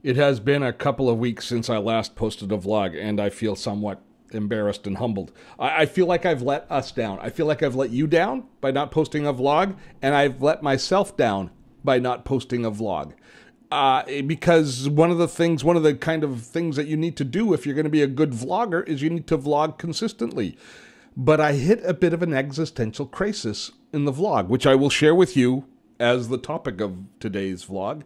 It has been a couple of weeks since I last posted a vlog, and I feel somewhat embarrassed and humbled. I feel like I've let us down. I feel like I've let you down by not posting a vlog, and I've let myself down by not posting a vlog. Because one of the kind of things that you need to do if you're going to be a good vlogger is you need to vlog consistently. But I hit a bit of an existential crisis in the vlog, which I will share with you as the topic of today's vlog.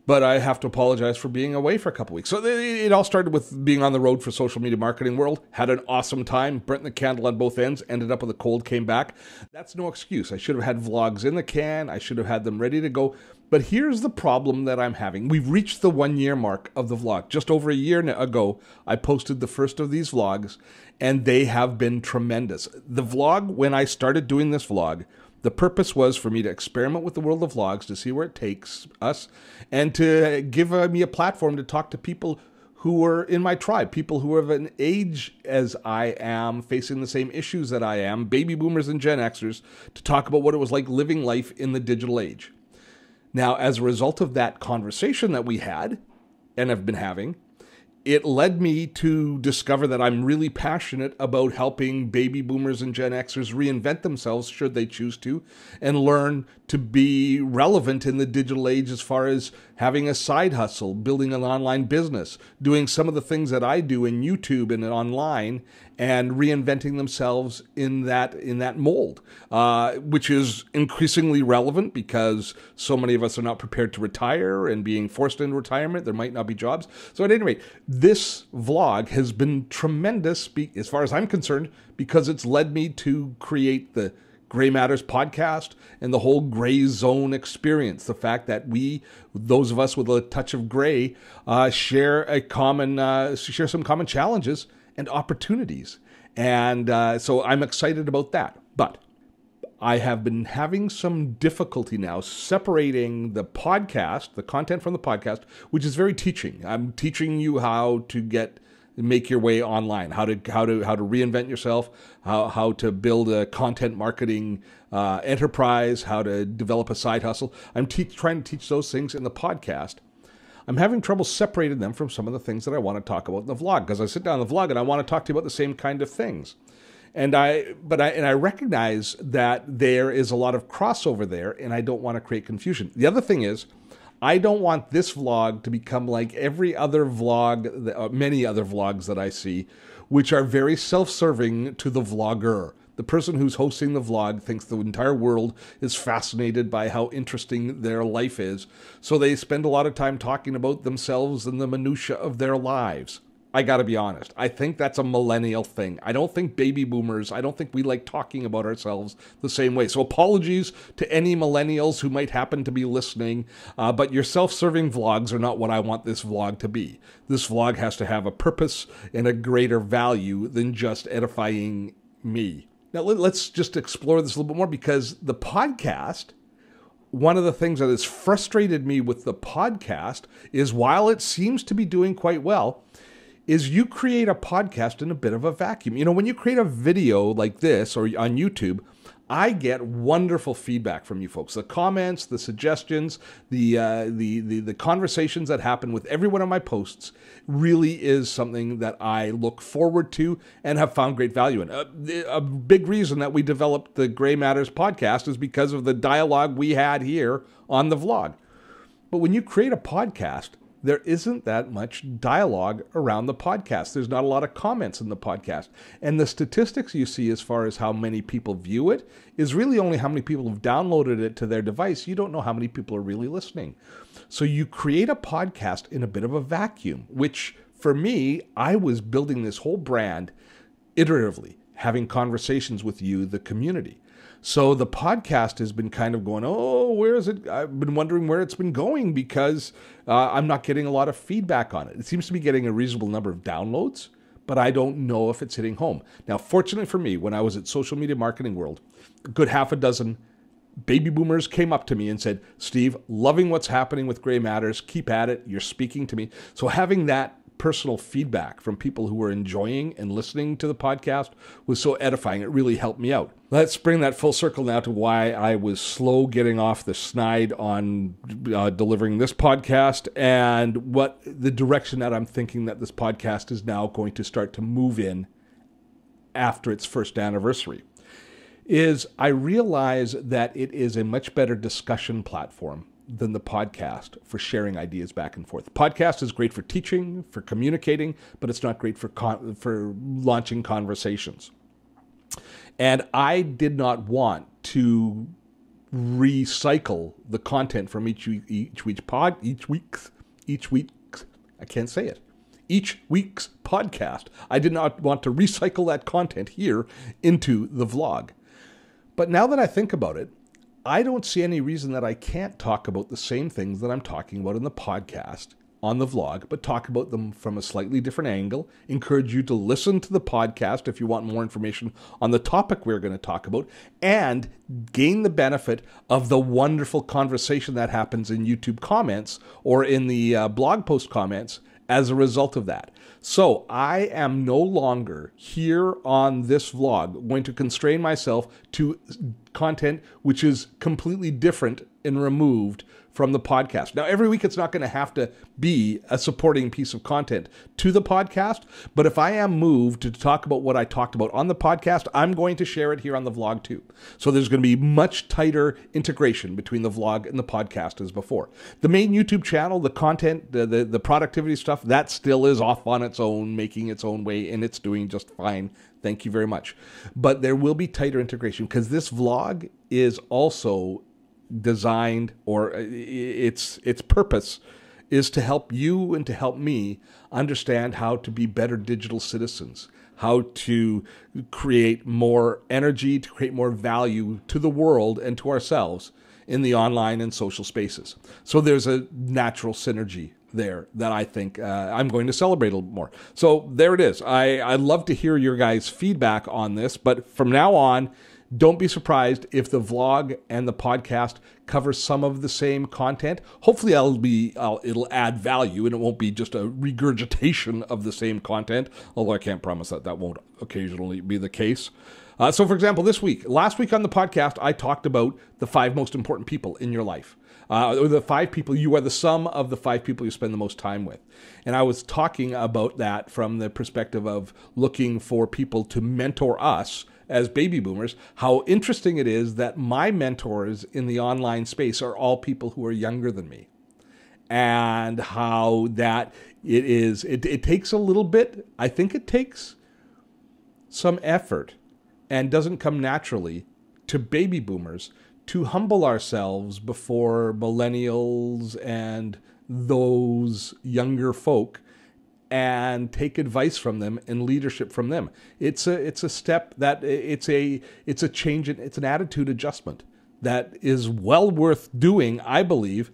But I have to apologize for being away for a couple weeks. So it all started with being on the road for Social Media Marketing World. Had an awesome time, burnt the candle on both ends, ended up with a cold, came back. That's no excuse. I should have had vlogs in the can. I should have had them ready to go. But here's the problem that I'm having. We've reached the 1 year mark of the vlog. Just over a year ago, I posted the first of these vlogs, and they have been tremendous. The vlog, when I started doing this vlog, the purpose was for me to experiment with the world of vlogs to see where it takes us and to give me a platform to talk to people who are in my tribe, people who are of an age as I am, facing the same issues that I am, baby boomers and Gen Xers, to talk about what it was like living life in the digital age. Now, as a result of that conversation that we had and have been having, it led me to discover that I'm really passionate about helping baby boomers and Gen Xers reinvent themselves should they choose to and learn to be relevant in the digital age as far as having a side hustle, building an online business, doing some of the things that I do in YouTube and online and reinventing themselves in that mold, which is increasingly relevant because so many of us are not prepared to retire and being forced into retirement. There might not be jobs. So at any rate, this vlog has been tremendous as far as I'm concerned because it's led me to create the Gray Matters podcast and the whole gray zone experience. The fact that we, those of us with a touch of gray, share some common challenges and opportunities. And so I'm excited about that. But I have been having some difficulty now separating the podcast, the content from the podcast, which is very teaching. I'm teaching you how to make your way online, how to reinvent yourself, how to build a content marketing enterprise, how to develop a side hustle. I'm trying to teach those things in the podcast. I'm having trouble separating them from some of the things that I want to talk about in the vlog, because I sit down in the vlog and I want to talk to you about the same kind of things. And I recognize that there is a lot of crossover there, and I don't want to create confusion. The other thing is, I don't want this vlog to become like every other vlog, many other vlogs that I see, which are very self-serving to the vlogger. The person who's hosting the vlog thinks the entire world is fascinated by how interesting their life is, so they spend a lot of time talking about themselves and the minutia of their lives. I gotta be honest, I think that's a millennial thing. I don't think baby boomers, I don't think we like talking about ourselves the same way. So apologies to any millennials who might happen to be listening, but your self-serving vlogs are not what I want this vlog to be. This vlog has to have a purpose and a greater value than just edifying me. Now let's just explore this a little bit more, because the podcast, one of the things that has frustrated me with the podcast is, while it seems to be doing quite well, is you create a podcast in a bit of a vacuum. You know, when you create a video like this or on YouTube, I get wonderful feedback from you folks. The comments, the suggestions, the conversations that happen with every one of my posts really is something that I look forward to and have found great value in. A big reason that we developed the Gray Matters podcast is because of the dialogue we had here on the vlog. But when you create a podcast, there isn't that much dialogue around the podcast. There's not a lot of comments in the podcast. And the statistics you see as far as how many people view it is really only how many people have downloaded it to their device. You don't know how many people are really listening. So you create a podcast in a bit of a vacuum, which for me, I was building this whole brand iteratively, having conversations with you, the community. So the podcast has been kind of going, oh, where is it? I've been wondering where it's been going, because I'm not getting a lot of feedback on it. It seems to be getting a reasonable number of downloads, but I don't know if it's hitting home. Now, fortunately for me, when I was at Social Media Marketing World, a good half a dozen baby boomers came up to me and said, Steve, loving what's happening with Gray Matters. Keep at it. You're speaking to me. So having that personal feedback from people who were enjoying and listening to the podcast was so edifying. It really helped me out. Let's bring that full circle now to why I was slow getting off the Schneid on delivering this podcast, and what the direction that I'm thinking that this podcast is now going to start to move in after its first anniversary. Is I realize that it is a much better discussion platform than the podcast for sharing ideas back and forth. The podcast is great for teaching, for communicating, but it's not great for launching conversations. And I did not want to recycle the content from each week's podcast. I did not want to recycle that content here into the vlog. But now that I think about it, I don't see any reason that I can't talk about the same things that I'm talking about in the podcast on the vlog, but talk about them from a slightly different angle. Encourage you to listen to the podcast if you want more information on the topic we're going to talk about, and gain the benefit of the wonderful conversation that happens in YouTube comments or in the blog post comments as a result of that. So I am no longer here on this vlog going to constrain myself to content which is completely different and removed from the podcast. Now, every week it's not going to have to be a supporting piece of content to the podcast, but if I am moved to talk about what I talked about on the podcast, I'm going to share it here on the vlog too. So there's going to be much tighter integration between the vlog and the podcast as before. The main YouTube channel, the content, the productivity stuff, that still is off on its own, making its own way, and it's doing just fine. Thank you very much. But there will be tighter integration because this vlog is also designed, or its purpose is to help you and to help me understand how to be better digital citizens, how to create more energy, to create more value to the world and to ourselves in the online and social spaces. So there's a natural synergy there that I think I'm going to celebrate a little more. So there it is. I'd love to hear your guys' feedback on this, but from now on, don't be surprised if the vlog and the podcast cover some of the same content. Hopefully it'll add value and it won't be just a regurgitation of the same content, although I can't promise that that won't occasionally be the case. So for example, last week on the podcast, I talked about the 5 most important people in your life. Or the 5 people, you are the sum of the 5 people you spend the most time with. And I was talking about that from the perspective of looking for people to mentor us as baby boomers, how interesting it is that my mentors in the online space are all people who are younger than me. And how that it takes a little bit, I think it takes some effort and doesn't come naturally to baby boomers to humble ourselves before millennials and those younger folk and take advice from them and leadership from them. It's a step that it's a change, it's an attitude adjustment that is well worth doing, I believe,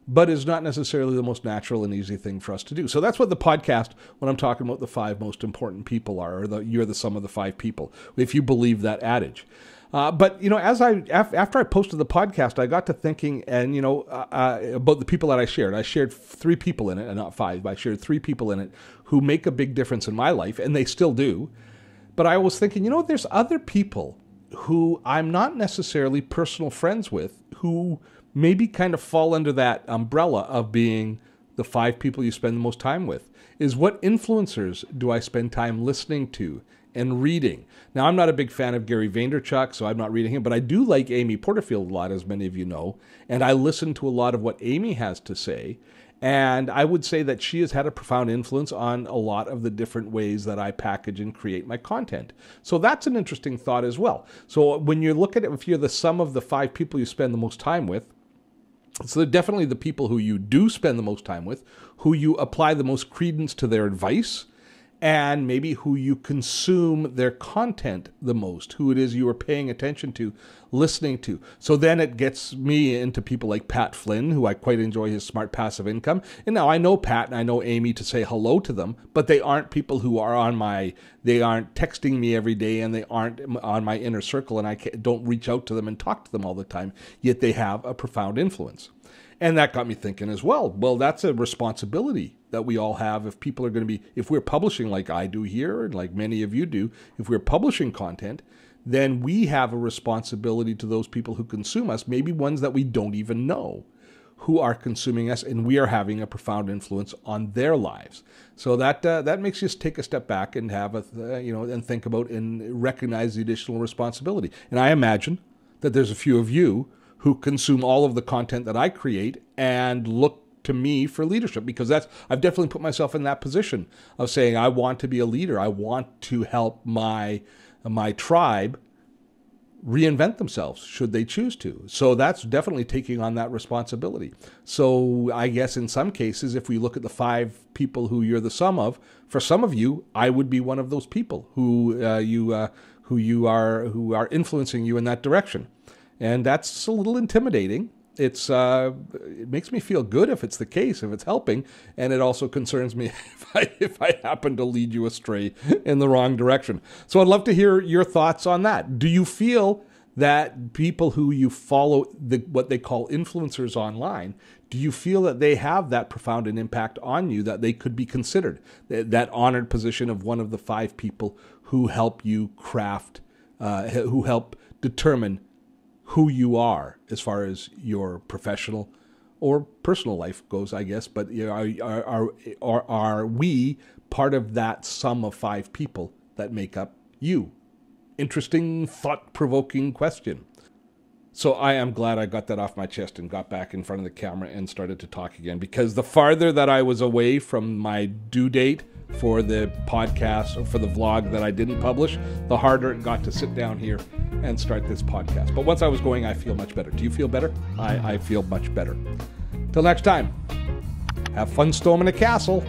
but is not necessarily the most natural and easy thing for us to do. So that's what the podcast, when I'm talking about the 5 most important people are, or you're the sum of the 5 people, if you believe that adage. But, you know, after I posted the podcast, I got to thinking, and, you know, about the people that I shared. I shared 3 people in it, and not 5. I shared 3 people in it who make a big difference in my life, and they still do. But I was thinking, you know, there's other people who I'm not necessarily personal friends with who maybe kind of fall under that umbrella of being the 5 people you spend the most time with. Is what influencers do I spend time listening to and reading? Now, I'm not a big fan of Gary Vaynerchuk, so I'm not reading him, but I do like Amy Porterfield a lot, as many of you know, and I listen to a lot of what Amy has to say, and I would say that she has had a profound influence on a lot of the different ways that I package and create my content. So that's an interesting thought as well. So when you look at it, if you're the sum of the 5 people you spend the most time with, so they're definitely the people who you do spend the most time with, who you apply the most credence to their advice, and maybe who you consume their content the most, who it is you are paying attention to, listening to. So then it gets me into people like Pat Flynn, who I quite enjoy his Smart Passive Income. And now I know Pat and I know Amy to say hello to them, but they aren't people who are they aren't texting me every day, and they aren't on my inner circle, and I don't reach out to them and talk to them all the time, yet they have a profound influence. And that got me thinking as well. Well, that's a responsibility that we all have if people are going to be, if we're publishing like I do here and like many of you do, if we're publishing content, then we have a responsibility to those people who consume us, maybe ones that we don't even know, who are consuming us, and we are having a profound influence on their lives. So that makes you take a step back and have and think about and recognize the additional responsibility. And I imagine that there's a few of you who consume all of the content that I create and look to me for leadership, because I've definitely put myself in that position of saying I want to be a leader. I want to help my tribe reinvent themselves should they choose to. So that's definitely taking on that responsibility. So I guess in some cases, if we look at the 5 people who you're the sum of, for some of you, I would be one of those people who are influencing you in that direction. And that's a little intimidating. It makes me feel good if it's the case, if it's helping, and it also concerns me if I happen to lead you astray in the wrong direction. So I'd love to hear your thoughts on that. Do you feel that people who you follow, what they call influencers online, do you feel that they have that profound an impact on you that they could be considered that honored position of one of the 5 people who help you craft, who help determine who you are as far as your professional or personal life goes, I guess. But are we part of that sum of 5 people that make up you? Interesting, thought-provoking question. So I am glad I got that off my chest and got back in front of the camera and started to talk again, because the farther that I was away from my due date for the podcast or for the vlog that I didn't publish, the harder it got to sit down here and start this podcast. But once I was going, I feel much better. Do you feel better? I feel much better. Till next time, have fun storming a castle.